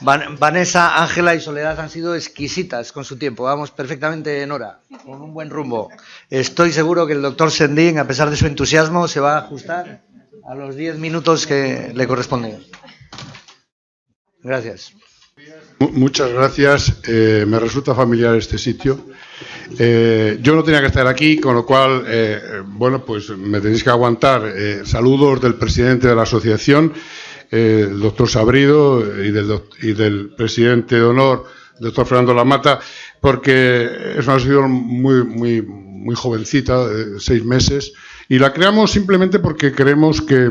Vanessa, Ángela y Soledad han sido exquisitas con su tiempo. Vamos perfectamente en hora, con un buen rumbo. Estoy seguro que el doctor Sendín, a pesar de su entusiasmo, se va a ajustar a los 10 minutos que le corresponden. Gracias. Muchas gracias. Me resulta familiar este sitio. Yo no tenía que estar aquí, con lo cual, bueno, pues me tenéis que aguantar. Saludos del presidente de la asociación, el doctor Sabrido, y del presidente de honor, el doctor Fernando Lamata, porque es una asociación muy jovencita, 6 meses, y la creamos simplemente porque creemos que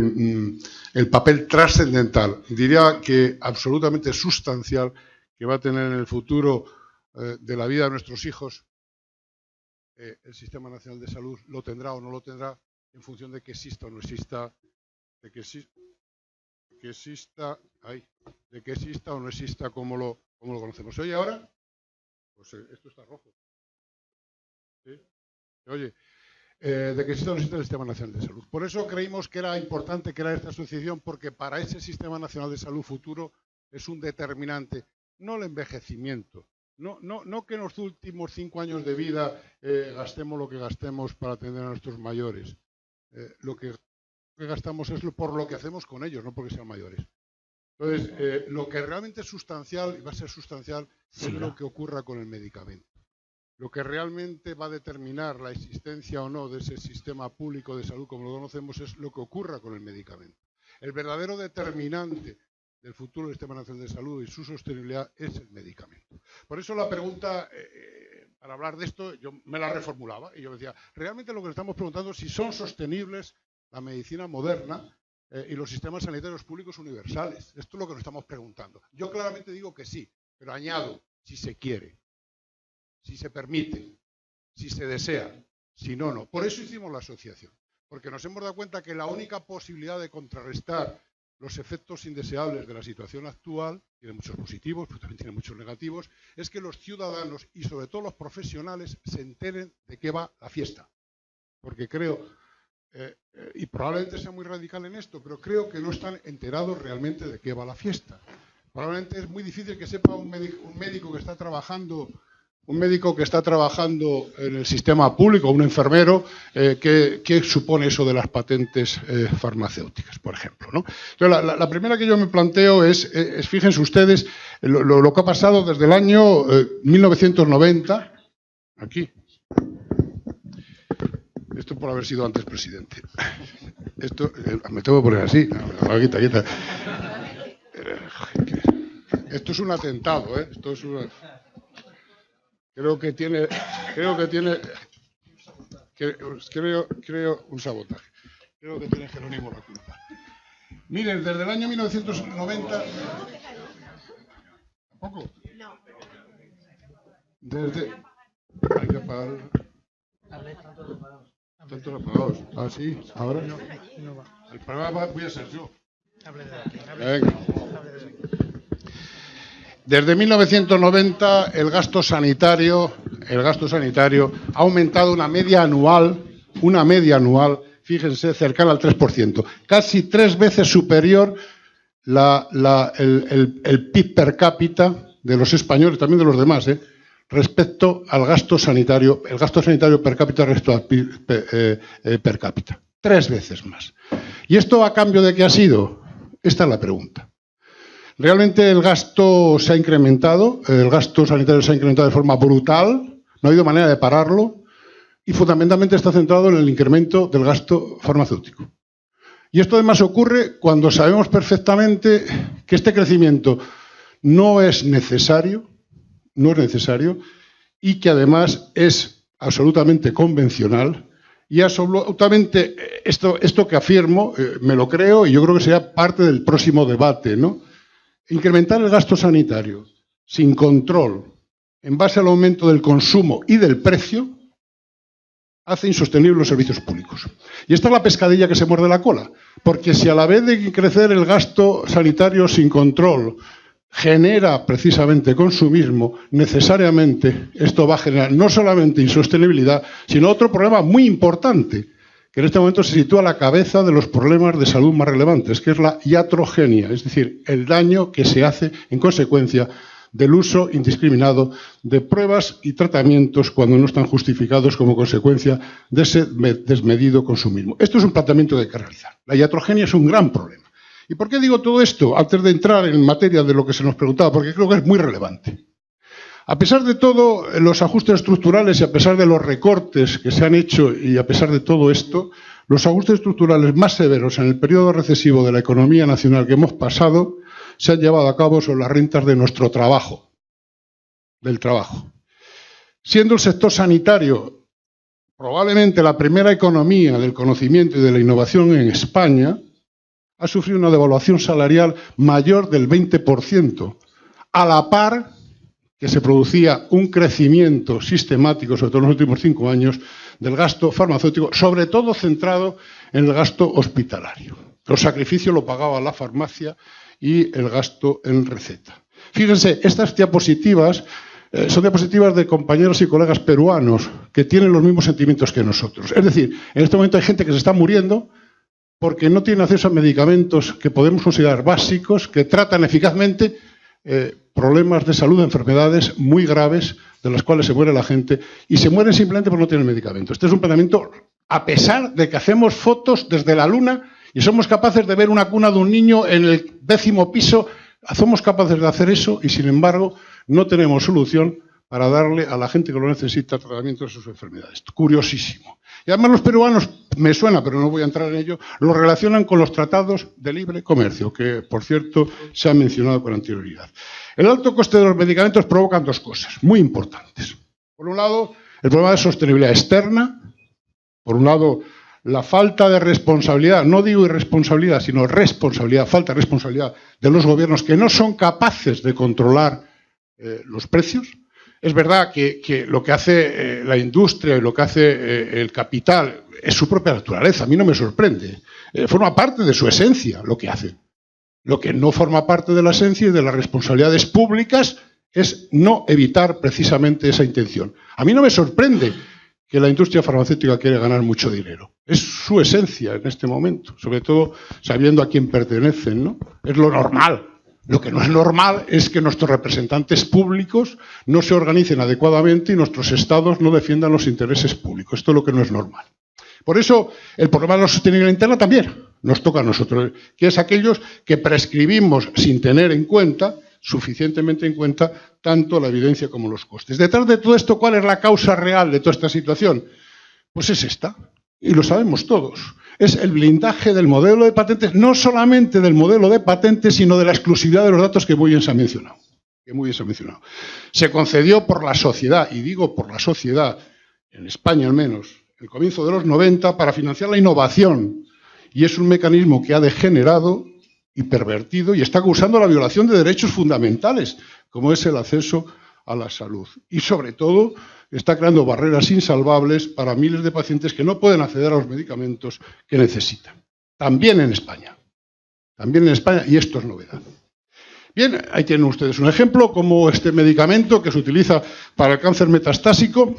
el papel trascendental, diría que absolutamente sustancial, que va a tener en el futuro de la vida de nuestros hijos, el Sistema Nacional de Salud lo tendrá o no lo tendrá en función de que exista o no exista, de que exista o no exista como lo conocemos. ¿Se oye ahora? Pues esto está rojo. ¿Sí? ¿Se oye? De que exista o no exista el Sistema Nacional de Salud. Por eso creímos que era importante crear esta asociación, porque para ese Sistema Nacional de Salud futuro es un determinante, no el envejecimiento, no que en los últimos 5 años de vida gastemos lo que gastemos para atender a nuestros mayores. Lo que gastamos es por lo que hacemos con ellos, no porque sean mayores. Entonces, lo que realmente es sustancial, y va a ser sustancial, es lo que ocurra con el medicamento. Lo que realmente va a determinar la existencia o no de ese sistema público de salud como lo conocemos es lo que ocurra con el medicamento. El verdadero determinante del futuro del Sistema Nacional de Salud y su sostenibilidad es el medicamento. Por eso la pregunta, para hablar de esto, yo me la reformulaba y yo decía, realmente lo que estamos preguntando es si son sostenibles la medicina moderna y los sistemas sanitarios públicos universales. Esto es lo que nos estamos preguntando. Yo claramente digo que sí, pero añado, si se quiere, si se permite, si se desea, si no, no. Por eso hicimos la asociación, porque nos hemos dado cuenta que la única posibilidad de contrarrestar los efectos indeseables de la situación actual, tiene muchos positivos, pero también tiene muchos negativos, es que los ciudadanos y sobre todo los profesionales se enteren de qué va la fiesta. Porque creo, y probablemente sea muy radical en esto, pero creo que no están enterados realmente de qué va la fiesta. Probablemente es muy difícil que sepa un médico que está trabajando en el sistema público, un enfermero, ¿qué supone eso de las patentes farmacéuticas, por ejemplo, ¿no? Entonces, la primera que yo me planteo es fíjense ustedes, lo que ha pasado desde el año 1990, aquí. Esto por haber sido antes presidente. Esto, me tengo que poner así. No, quita. Esto es un atentado, ¿eh? Esto es una... Creo que tiene un sabotaje. Creo que tiene Jerónimo la culpa. Miren, desde el año 1990... ¿Tampoco? No. Desde... Hay que apagar... Tantos apagados. Ah, sí. Ahora no. El problema voy a ser yo. Venga. Desde 1990 el gasto sanitario ha aumentado una media anual, fíjense, cercana al 3%, casi 3 veces superior el PIB per cápita de los españoles, también de los demás, respecto al gasto sanitario, el gasto sanitario per cápita respecto al PIB per cápita. 3 veces más. ¿Y esto a cambio de qué ha sido? Esta es la pregunta. Realmente el gasto se ha incrementado, el gasto sanitario se ha incrementado de forma brutal, no ha habido manera de pararlo y fundamentalmente está centrado en el incremento del gasto farmacéutico. Y esto además ocurre cuando sabemos perfectamente que este crecimiento no es necesario y que además es absolutamente convencional y absolutamente, esto que afirmo, me lo creo y yo creo que será parte del próximo debate, ¿no? Incrementar el gasto sanitario sin control en base al aumento del consumo y del precio hace insostenibles los servicios públicos. Y esta es la pescadilla que se muerde la cola, porque si a la vez de crecer el gasto sanitario sin control genera precisamente consumismo, necesariamente esto va a generar no solamente insostenibilidad, sino otro problema muy importante, que en este momento se sitúa a la cabeza de los problemas de salud más relevantes, que es la iatrogenia, es decir, el daño que se hace en consecuencia del uso indiscriminado de pruebas y tratamientos cuando no están justificados como consecuencia de ese desmedido consumismo. Esto es un planteamiento que hay que realizar. La iatrogenia es un gran problema. ¿Y por qué digo todo esto antes de entrar en materia de lo que se nos preguntaba? Porque creo que es muy relevante. A pesar de todo, los ajustes estructurales y a pesar de los recortes que se han hecho y a pesar de todo esto, los ajustes estructurales más severos en el periodo recesivo de la economía nacional que hemos pasado se han llevado a cabo sobre las rentas de nuestro trabajo, del trabajo. Siendo el sector sanitario probablemente la primera economía del conocimiento y de la innovación en España, ha sufrido una devaluación salarial mayor del 20%, a la par que se producía un crecimiento sistemático, sobre todo en los últimos 5 años, del gasto farmacéutico, sobre todo centrado en el gasto hospitalario. Los sacrificios lo pagaba la farmacia y el gasto en receta. Fíjense, estas diapositivas son diapositivas de compañeros y colegas peruanos que tienen los mismos sentimientos que nosotros. Es decir, en este momento hay gente que se está muriendo porque no tiene acceso a medicamentos que podemos considerar básicos, que tratan eficazmente problemas de salud, enfermedades muy graves de las cuales se muere la gente y se mueren simplemente porque no tienen medicamentos. Este es un planteamiento, a pesar de que hacemos fotos desde la Luna y somos capaces de ver una cuna de un niño en el 10º piso, somos capaces de hacer eso y, sin embargo, no tenemos solución para darle a la gente que lo necesita tratamiento de sus enfermedades. Curiosísimo. Y además los peruanos, me suena, pero no voy a entrar en ello, lo relacionan con los tratados de libre comercio, que, por cierto, se han mencionado con anterioridad. El alto coste de los medicamentos provoca 2 cosas muy importantes. Por un lado, el problema de sostenibilidad externa. Por un lado, la falta de responsabilidad, no digo irresponsabilidad, sino responsabilidad, falta de responsabilidad de los gobiernos que no son capaces de controlar los precios. Es verdad que lo que hace la industria y lo que hace el capital es su propia naturaleza, a mí no me sorprende. Forma parte de su esencia lo que hacen. Lo que no forma parte de la esencia y de las responsabilidades públicas es no evitar precisamente esa intención. A mí no me sorprende que la industria farmacéutica quiere ganar mucho dinero. Es su esencia en este momento, sobre todo sabiendo a quién pertenecen, ¿no? Es lo normal. Lo que no es normal es que nuestros representantes públicos no se organicen adecuadamente y nuestros estados no defiendan los intereses públicos. Esto es lo que no es normal. Por eso, el problema de la sostenibilidad interna también nos toca a nosotros, que es aquellos que prescribimos sin tener en cuenta, suficientemente en cuenta, tanto la evidencia como los costes. Detrás de todo esto, ¿cuál es la causa real de toda esta situación? Pues es esta, y lo sabemos todos. Es el blindaje del modelo de patentes, no solamente del modelo de patentes, sino de la exclusividad de los datos que muy bien se ha mencionado. Se concedió por la sociedad, y digo por la sociedad, en España al menos, el comienzo de los 90, para financiar la innovación. Y es un mecanismo que ha degenerado y pervertido y está causando la violación de derechos fundamentales, como es el acceso a la salud. Y sobre todo está creando barreras insalvables para miles de pacientes que no pueden acceder a los medicamentos que necesitan. También en España, y esto es novedad. Bien, ahí tienen ustedes un ejemplo, como este medicamento que se utiliza para el cáncer metastásico,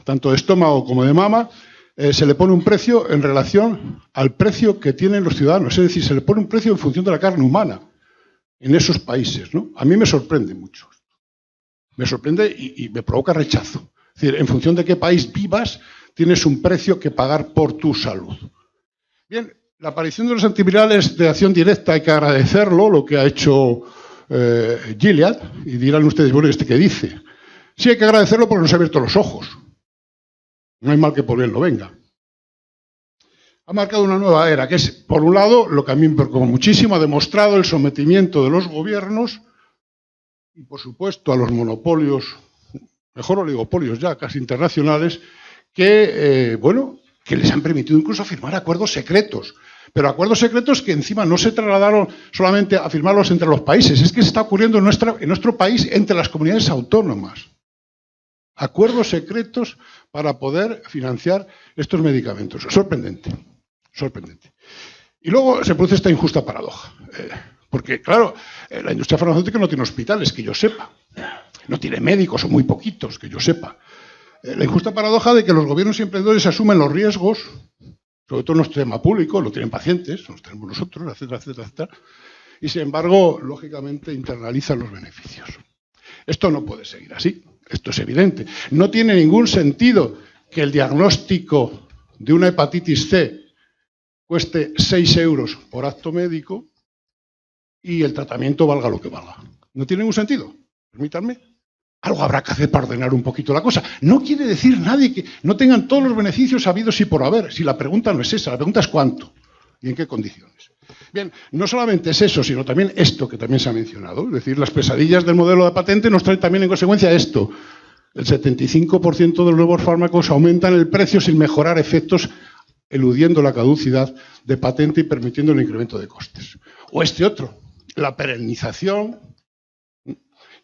tanto de estómago como de mama, se le pone un precio en relación al precio que tienen los ciudadanos. Es decir, se le pone un precio en función de la carne humana en esos países, ¿no? A mí me sorprende mucho. Me sorprende y me provoca rechazo. Es decir, en función de qué país vivas, tienes un precio que pagar por tu salud. Bien, la aparición de los antivirales de acción directa hay que agradecerlo, lo que ha hecho Gilead, y dirán ustedes, bueno, ¿este qué dice? Sí, hay que agradecerlo porque nos ha abierto los ojos. No hay mal que por él no venga. Ha marcado una nueva era, que es, por un lado, lo que a mí me preocupa muchísimo, ha demostrado el sometimiento de los gobiernos y, por supuesto, a los monopolios, mejor oligopolios ya, casi internacionales, que, que les han permitido incluso firmar acuerdos secretos. Pero acuerdos secretos que encima no se trasladaron solamente a firmarlos entre los países, es que se está ocurriendo en nuestro país entre las comunidades autónomas. Acuerdos secretos para poder financiar estos medicamentos. Sorprendente, sorprendente. Y luego se produce esta injusta paradoja. Porque, claro, la industria farmacéutica no tiene hospitales, que yo sepa. No tiene médicos, o muy poquitos, que yo sepa. La injusta paradoja de que los gobiernos y emprendedores asumen los riesgos sobre todo en nuestro sistema público, lo tienen pacientes, los tenemos nosotros, etcétera, etcétera, etcétera, y sin embargo, lógicamente, internalizan los beneficios. Esto no puede seguir así, esto es evidente. No tiene ningún sentido que el diagnóstico de una hepatitis C cueste 6 euros por acto médico y el tratamiento valga lo que valga. No tiene ningún sentido, permítanme. Algo habrá que hacer para ordenar un poquito la cosa. No quiere decir nadie que no tengan todos los beneficios habidos y por haber. Si la pregunta no es esa, la pregunta es cuánto y en qué condiciones. Bien, no solamente es eso, sino también esto que también se ha mencionado. Es decir, las pesadillas del modelo de patente nos traen también en consecuencia esto. El 75% de los nuevos fármacos aumentan el precio sin mejorar efectos, eludiendo la caducidad de patente y permitiendo el incremento de costes. O este otro, la perennización,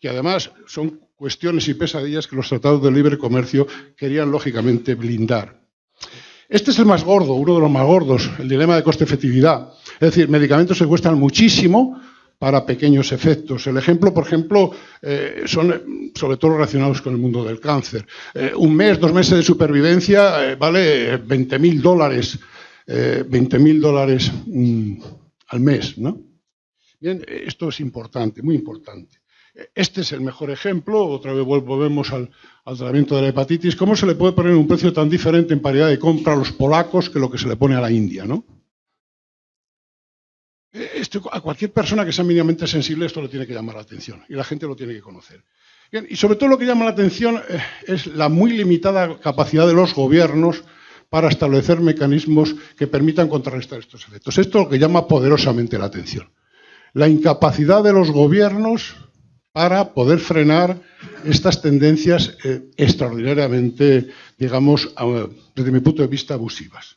que además son cuestiones y pesadillas que los tratados de libre comercio querían lógicamente blindar. Este es el más gordo, uno de los más gordos, el dilema de coste-efectividad. Es decir, medicamentos que cuestan muchísimo para pequeños efectos. El ejemplo, por ejemplo, son sobre todo relacionados con el mundo del cáncer. Un mes, 2 meses de supervivencia vale $20.000, $20.000 al mes, ¿no? Bien, esto es importante, muy importante. Este es el mejor ejemplo, otra vez volvemos al tratamiento de la hepatitis. ¿Cómo se le puede poner un precio tan diferente en paridad de compra a los polacos que lo que se le pone a la India, ¿no? A cualquier persona que sea mínimamente sensible esto le tiene que llamar la atención y la gente lo tiene que conocer. Bien, y sobre todo lo que llama la atención es la muy limitada capacidad de los gobiernos para establecer mecanismos que permitan contrarrestar estos efectos. Esto es lo que llama poderosamente la atención. La incapacidad de los gobiernos para poder frenar estas tendencias extraordinariamente, digamos, desde mi punto de vista, abusivas.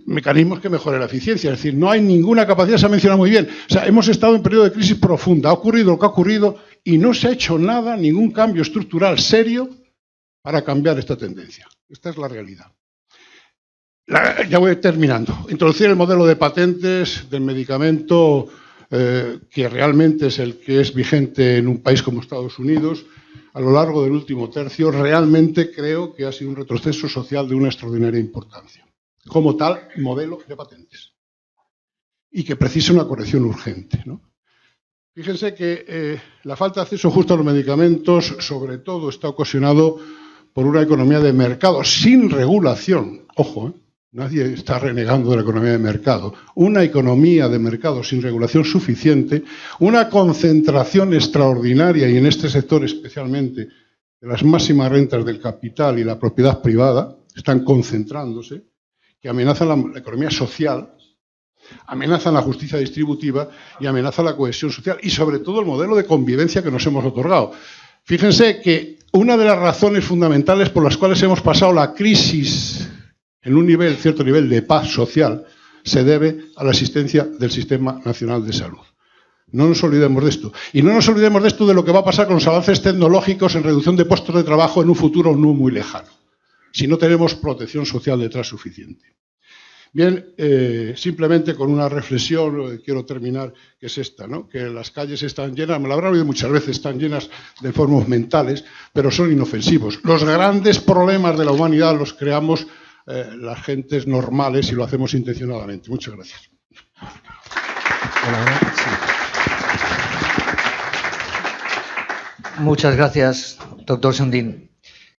Mecanismos que mejoren la eficiencia, es decir, no hay ninguna capacidad, se ha mencionado muy bien. O sea, hemos estado en periodo de crisis profunda, ha ocurrido lo que ha ocurrido y no se ha hecho nada, ningún cambio estructural serio para cambiar esta tendencia. Esta es la realidad. Ya voy terminando. Introducir el modelo de patentes del medicamento que realmente es el que es vigente en un país como Estados Unidos, a lo largo del último tercio, realmente creo que ha sido un retroceso social de una extraordinaria importancia, como tal modelo de patentes, y que precisa una corrección urgente, ¿no? Fíjense que la falta de acceso justo a los medicamentos, sobre todo, está ocasionado por una economía de mercado sin regulación. Ojo, nadie está renegando de la economía de mercado. Una economía de mercado sin regulación suficiente, una concentración extraordinaria, y en este sector especialmente, de las máximas rentas del capital y la propiedad privada, están concentrándose, que amenazan la economía social, amenazan la justicia distributiva y amenazan la cohesión social y sobre todo el modelo de convivencia que nos hemos otorgado. Fíjense que una de las razones fundamentales por las cuales hemos pasado la crisis en un cierto nivel de paz social se debe a la existencia del Sistema Nacional de Salud. No nos olvidemos de esto. Y no nos olvidemos de esto de lo que va a pasar con los avances tecnológicos en reducción de puestos de trabajo en un futuro no muy lejano, si no tenemos protección social detrás suficiente. Bien, simplemente con una reflexión quiero terminar, que es esta, ¿no? Que las calles están llenas, me lo habrán oído muchas veces, están llenas de enfermos mentales, pero son inofensivos. Los grandes problemas de la humanidad los creamos las gentes normales y lo hacemos intencionadamente. Muchas gracias. Muchas gracias, doctor Sundin.